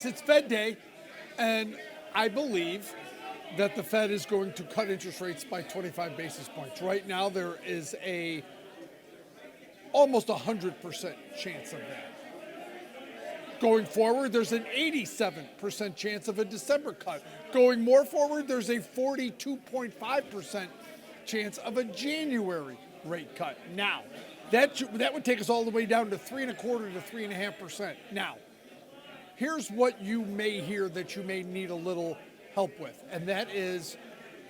It's Fed Day, and I believe that the Fed is going to cut interest rates by 25 basis points. Right now, there is almost 100% chance of that. Going forward, there's an 87% chance of a December cut. Going more forward, there's a 42.5% chance of a January rate cut. Now, that would take us all the way down to 3.25% to 3.5%. Now, here's what you may hear that you may need a little help with, and that is,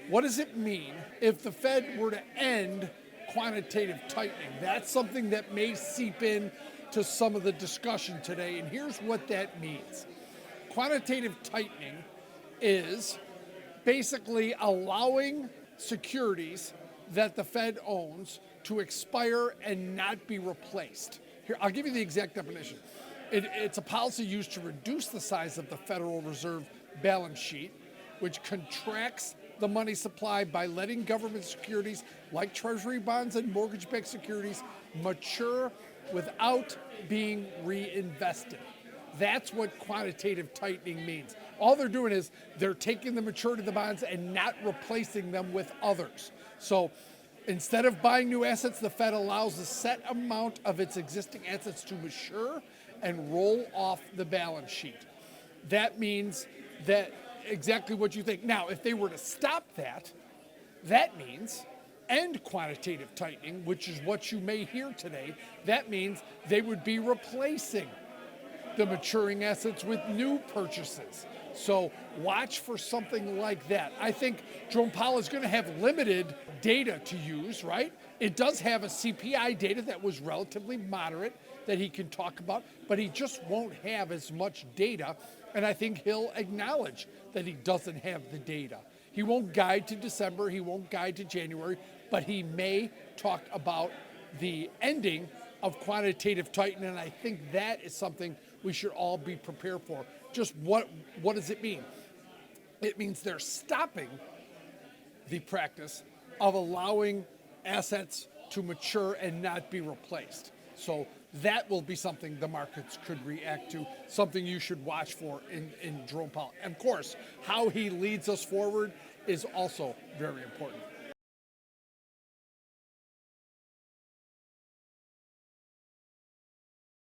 what does it mean if the Fed were to end quantitative tightening? That's something that may seep in to some of the discussion today, and here's what that means. Quantitative tightening is basically allowing securities that the Fed owns to expire and not be replaced. Here, I'll give you the exact definition. It's a policy used to reduce the size of the Federal Reserve balance sheet, which contracts the money supply by letting government securities like Treasury bonds and mortgage-backed securities mature without being reinvested. That's what quantitative tightening means. All they're doing is they're taking the maturity of the bonds and not replacing them with others. So instead of buying new assets, the Fed allows a set amount of its existing assets to mature and roll off the balance sheet. That means that exactly what you think. Now, if they were to stop that, that means end quantitative tightening, which is what you may hear today. That means they would be replacing the maturing assets with new purchases. So watch for something like that. I think Jerome Powell is going to have limited data to use, right? It does have a CPI data that was relatively moderate that he can talk about, but he just won't have as much data. And I think he'll acknowledge that he doesn't have the data. He won't guide to December, he won't guide to January, but he may talk about the ending of quantitative tightening, and I think that is something we should all be prepared for. Just what does it mean? It means they're stopping the practice of allowing assets to mature and not be replaced. So that will be something the markets could react to, something you should watch for in Jerome Powell. And of course, how he leads us forward is also very important.